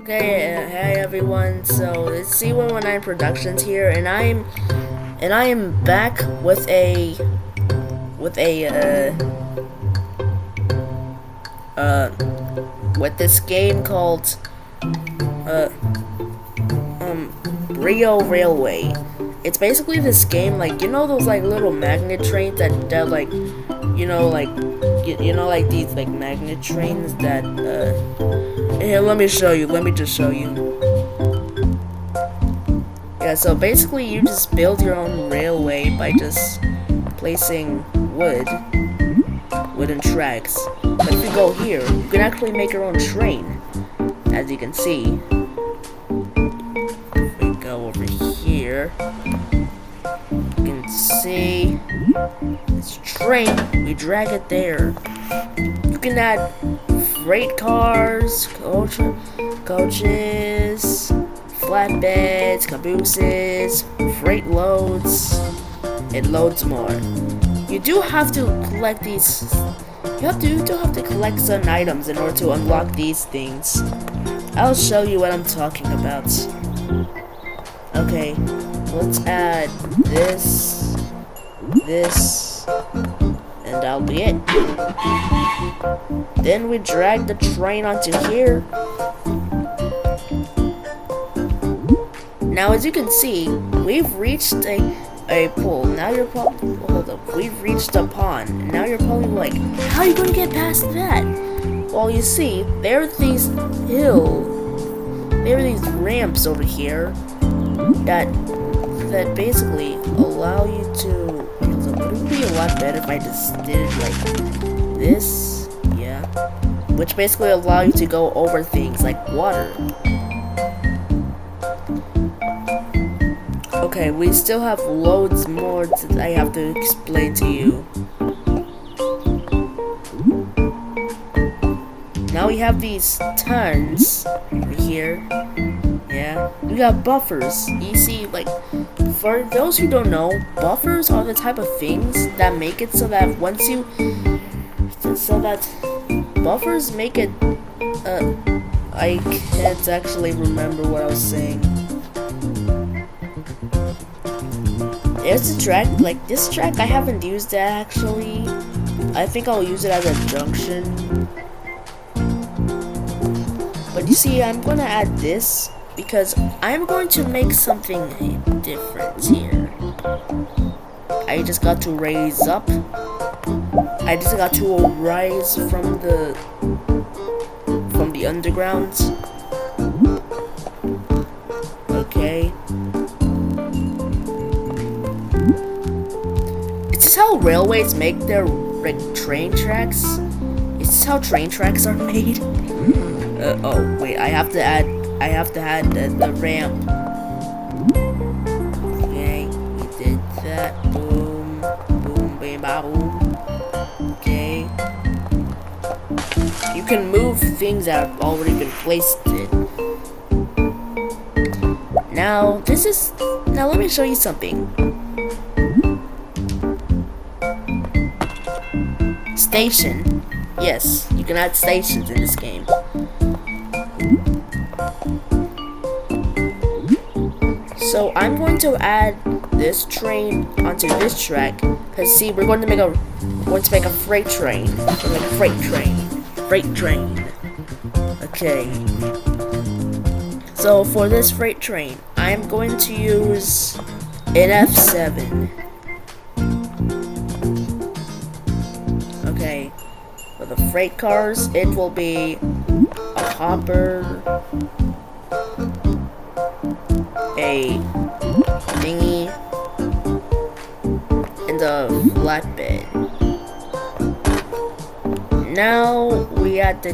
Okay, hey everyone. So it's C119 Productions here, and I am back with a uh with this game called uh BRIO Railway. It's basically this game, like, you know those like little magnet trains that like, like these like magnet trains that here, let me show you. Let me just show you. Yeah, so basically you just build your own railway by just placing wooden tracks. But if you go here, you can actually make your own train, as you can see. If we go over here, you can see this train. We drag it there. You can add freight cars, coaches, flatbeds, cabooses, freight loads, and loads more. You do have to collect these. You do have to collect some items in order to unlock these things. I'll show you what I'm talking about. Okay, let's add this, and that'll be it. Then we drag the train onto here. Now, as you can see, we've reached a pool. Now you're probably, hold up, we've reached a pond. And now you're probably like, how are you gonna get past that? Well, you see, there are these ramps over here that basically allow you to. Would it be a lot better if I just did it like this? Yeah. Which basically allow you to go over things like water. Okay, we still have loads more that I have to explain to you. Now we have these tons over here. Yeah, we got buffers. You see, like, for those who don't know, buffers are the type of things that make it so that buffers make it, I can't actually remember what I was saying. There's a track, like this track I haven't used that actually. I think I'll use it as a junction. But you see, I'm gonna add this because I'm going to make something different here. I just got to raise up. I just got to rise from the underground. Okay. Is this how railways make their train tracks? Is this how train tracks are made? Oh wait, I have to add the ramp. Okay, we did that. Boom, boom, bam, ba, boom. Okay. You can move things that have already been placed in. Now let me show you something. Station. Yes, you can add stations in this game. So I'm going to add this train onto this track, cause see, we're going to make a freight train. Freight train. Okay. So for this freight train, I'm going to use an F7. Okay. For the freight cars, it will be a hopper, a thingy, and a flatbed. Now we add the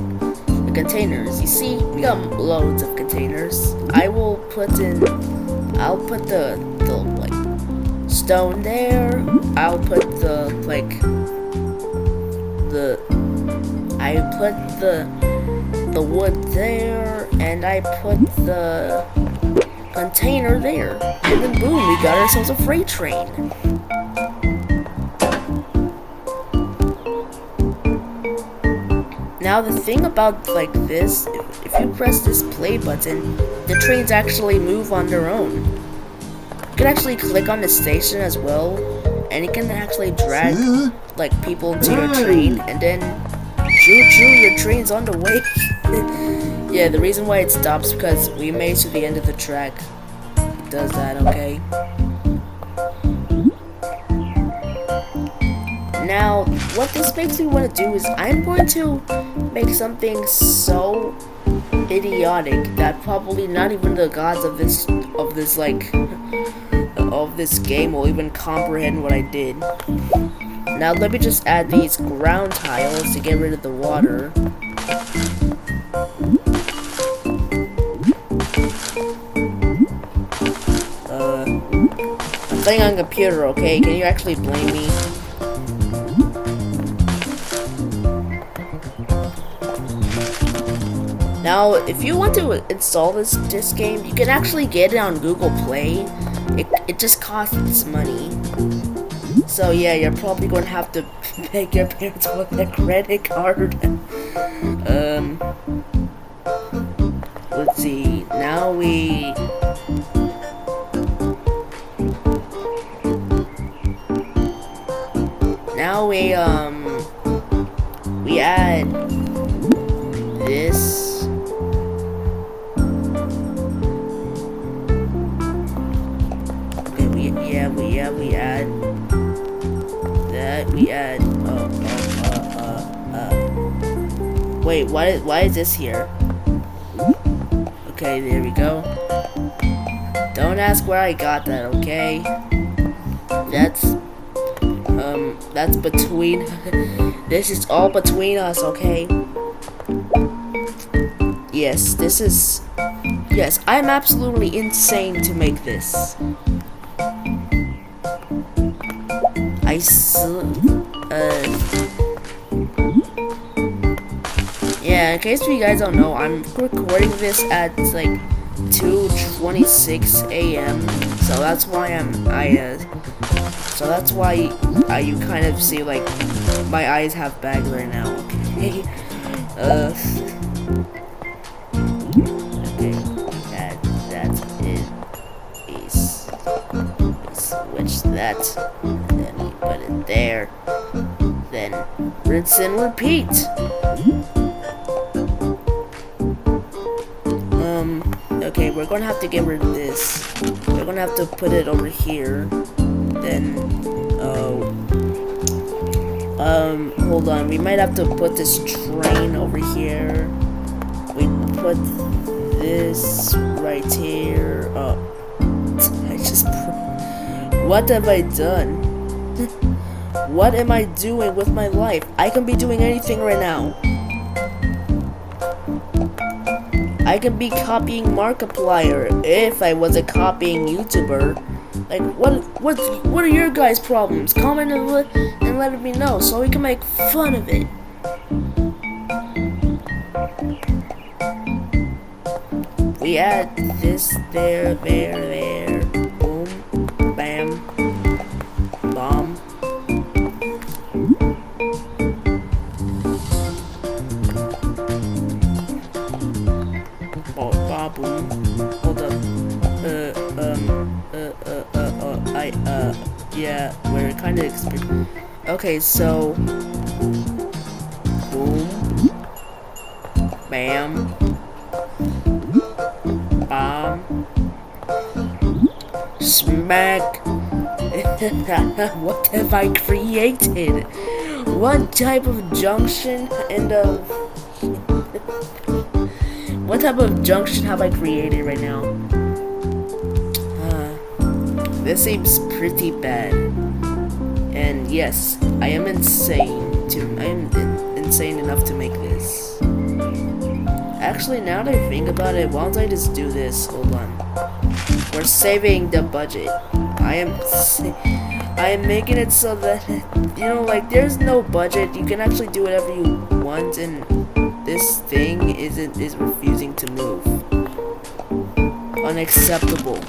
containers. You see, we got loads of containers. I'll put the like stone there. I'll put the wood there, and I put the container there, and then boom, we got ourselves a freight train. Now the thing about like this, if you press this play button, the trains actually move on their own. You can actually click on the station as well, and you can actually drag like people into your train, and then choo-choo, your train's on the way. Yeah, the reason why it stops because we made it to the end of the track. It does that, okay? Now, what this makes me want to do is I'm going to make something so idiotic that probably not even the gods of this game will even comprehend what I did. Now let me just add these ground tiles to get rid of the water. I'm playing on computer, okay? Can you actually blame me? Now, if you want to install this game, you can actually get it on Google Play. It just costs money. So yeah, you're probably going to have to beg your parents for their credit card. Let's see. Now we add this. We add that. We add. Wait, why is this here? Okay, there we go. Don't ask where I got that, okay? That's between. This is all between us, okay? Yes, this is. Yes, I'm absolutely insane to make this. Yeah, in case you guys don't know, I'm recording this at like 2:26 a.m. So that's why you kind of see like my eyes have bags right now. Okay. Okay, that's it. Switch that. Then we put it there. Then rinse and repeat. Okay, we're gonna have to get rid of this. We're gonna have to put it over here. Then, hold on. We might have to put this train over here. We put this right here. Oh, what have I done? What am I doing with my life? I can be doing anything right now. I could be copying Markiplier if I was a copying YouTuber. Like, what are your guys' problems? Comment and let me know so we can make fun of it. We add this there, boom, bam, bomb. Boom. Hold up. Yeah, we're kind of okay, so boom, bam, bomb, smack. What have I created? What type of junction what type of junction have I created right now? This seems pretty bad. And yes, I am insane enough to make this. Actually, now that I think about it, why don't I just do this? Hold on. We're saving the budget. I am making it so that, you know, like, there's no budget. You can actually do whatever you want, and this thing is refusing to move. Unacceptable.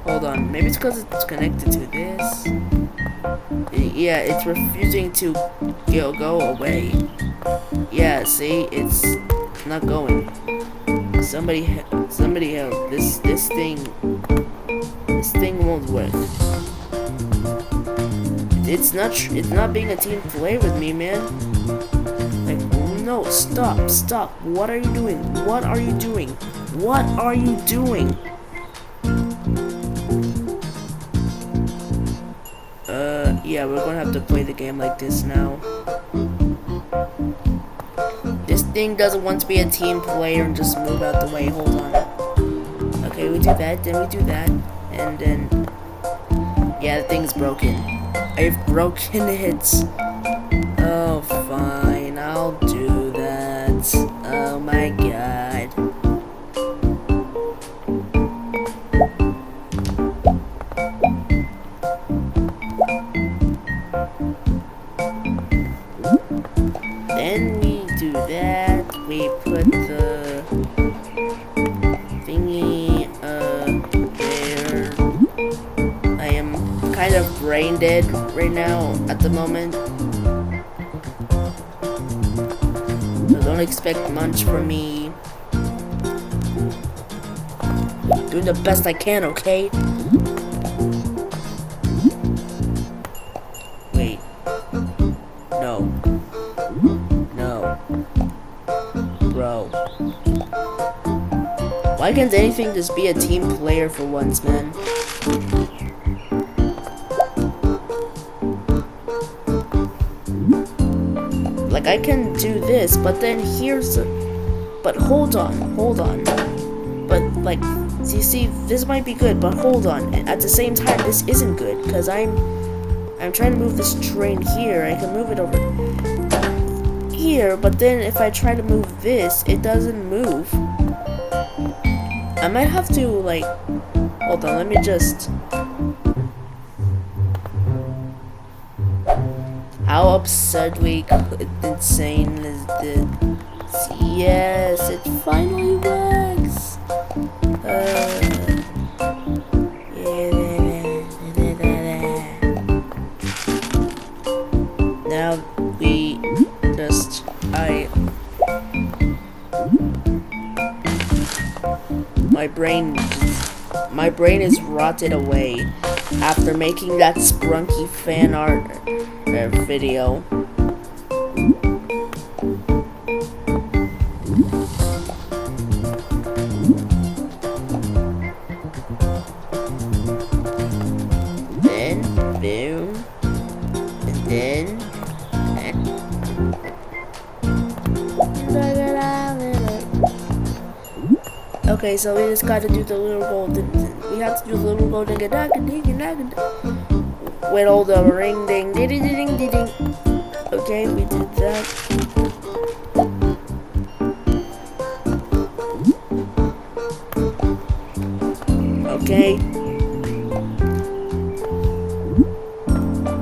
Hold on, maybe it's because it's connected to this. Yeah, it's refusing to go away. Yeah, see, it's not going. Somebody help. This thing won't work. It's not being a team player with me, man. Like, no, stop. What are you doing? What are you doing? What are you doing? Yeah, we're gonna have to play the game like this now. This thing doesn't want to be a team player and just move out the way. Hold on. Okay, we do that, then we do that, and then... Yeah, the thing's broken. I've broken it. Oh, fine, I'll do that. Oh my god. Then we do that. We put the thingy there. I am kind of brain dead right now at the moment. So don't expect much from me. Doing the best I can, okay? Wait. No. No. Bro. Why can't anything just be a team player for once, man? Like, I can do this, but then here's a... But hold on. But, like, you see, this might be good, but hold on. At the same time, this isn't good, because I'm trying to move this train here. I can move it over here, but then if I try to move this, it doesn't move. I might have to, like... Hold on, let me just... How absurdly insane is this? Yes, it finally works! Now we just... My brain is rotted away after making that sprunky fan art video. Then, boom, and then... Okay, so we just gotta do the little golden. We have to do the little golden with all the ring ding ding ding ding ding ding. Okay, we did that. Okay.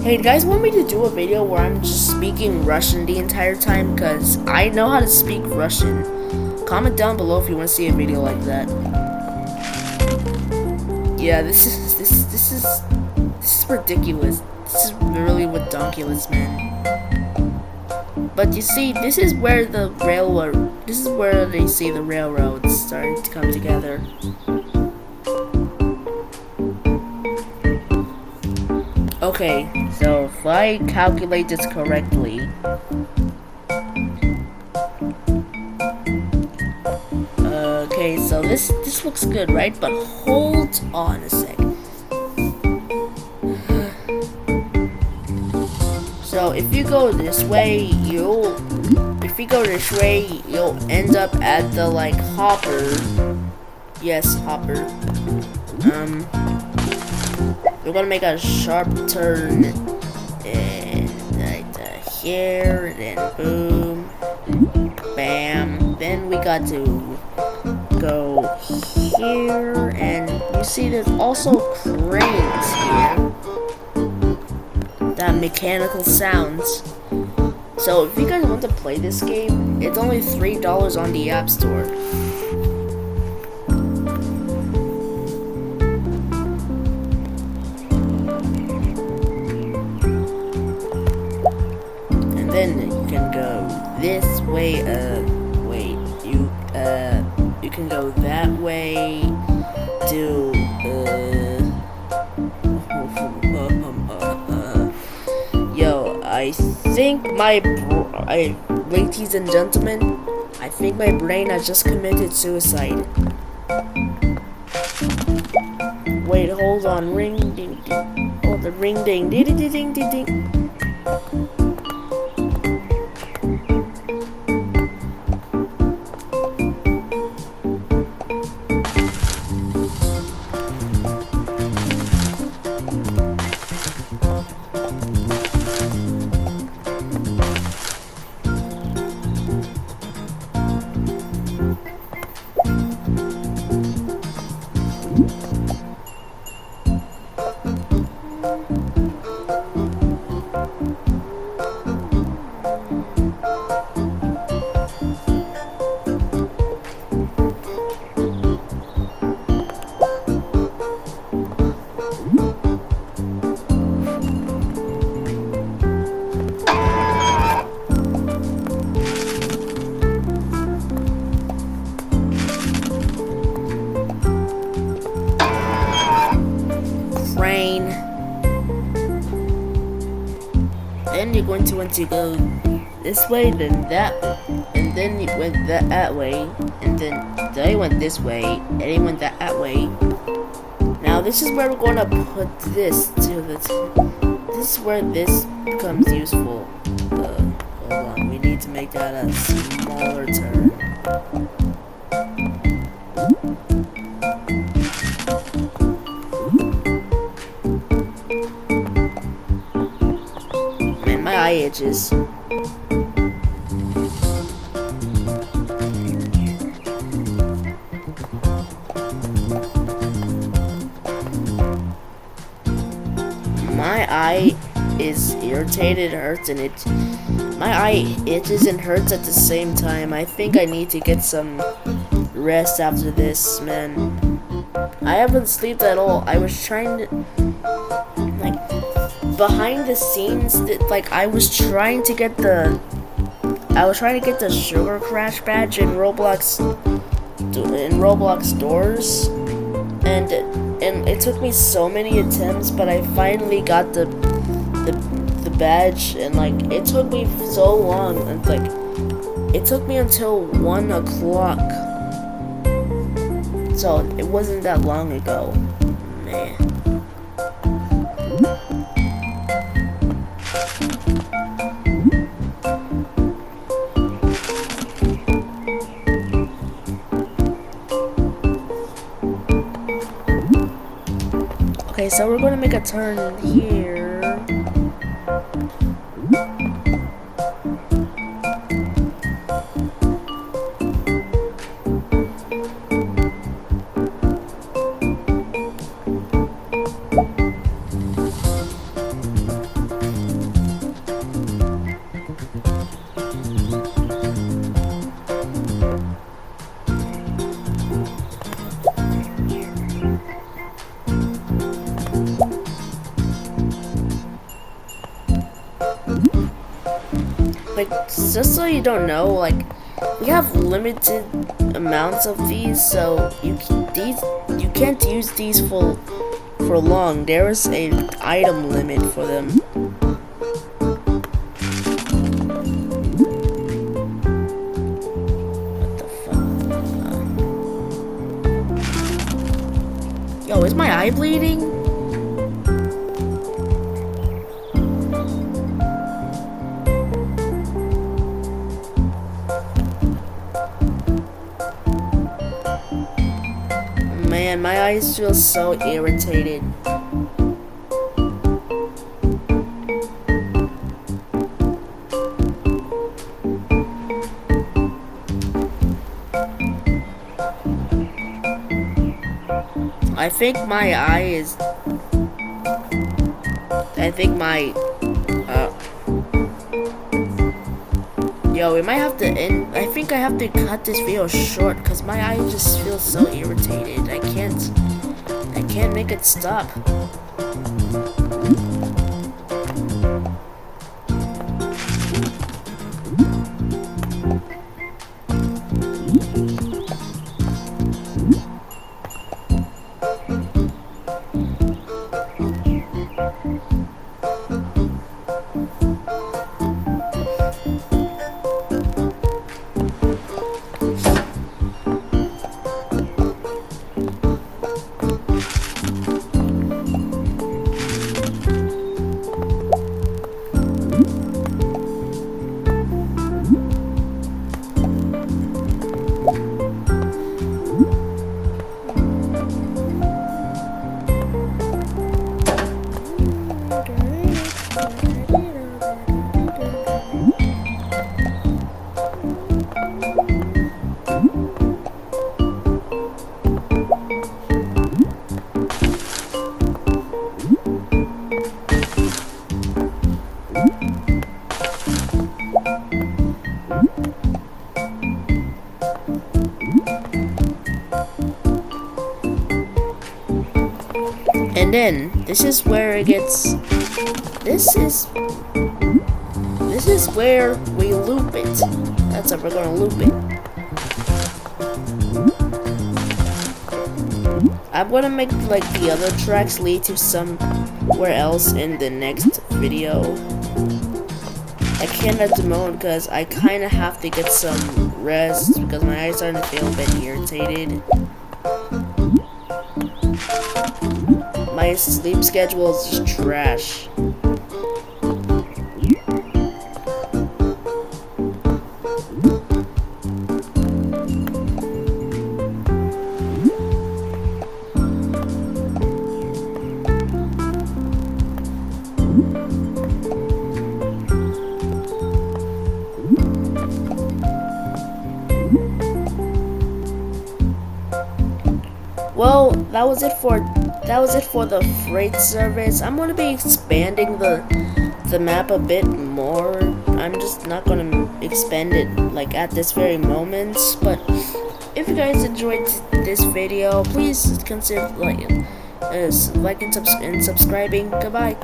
Hey, do you guys want me to do a video where I'm just speaking Russian the entire time? Cause I know how to speak Russian. Comment down below if you want to see a video like that. Yeah, this is ridiculous. This is really redonkulous, man. But you see, this is where the railroad. This is where they see the railroads starting to come together. Okay, so if I calculate this correctly. Okay, so this looks good, right? But hold on a sec. So if you go this way, you'll end up at the like hopper. Yes, hopper. We're gonna make a sharp turn and right here, then boom, bam. Then we got to go here, and you see there's also cranes here that mechanical sounds. So if you guys want to play this game, it's only $3 on the App Store. And then you can go this way that way. Do yo, I think ladies and gentlemen, I think my brain has just committed suicide. Wait, hold on, ring ding ding. Oh, the ring ding ding ding ding ding ding. Then you're going to want to go this way, then that, and then you went that way, and then they went this way, and they went that way. Now this is where we're going to put this to this. This is where this becomes useful. Hold on, we need to make that a smaller turn. My eye itches. My eye is irritated, hurts, and my eye itches and hurts at the same time. I think I need to get some rest after this, man. I haven't slept at all. I was trying to, behind the scenes, I was trying to get the Sugar Crash badge in Roblox doors, and it took me so many attempts, but I finally got the badge, and it took me so long, and it took me until 1 o'clock, so it wasn't that long ago, man. Okay, so we're going to make a turn here. Just so you don't know, we have limited amounts of these, so you can't use these for long. There is a item limit for them. What the fuck? Yo, is my eye bleeding? Man, my eyes feel so irritated. I think my eye is... Yo, we might have to end. I think I have to cut this video short because my eye just feels so irritated. I can't make it stop. And then this is where it gets. This is where we loop it. That's how we're gonna loop it. I'm gonna make like the other tracks lead to somewhere else in the next video. I can't at the moment because I kind of have to get some rest because my eyes are starting to feel a bit irritated. My sleep schedule is just trash. Well, that was it for the freight service. I'm gonna be expanding the map a bit more. I'm just not gonna expand it like at this very moment. But if you guys enjoyed this video, please consider like and subscribing. Goodbye.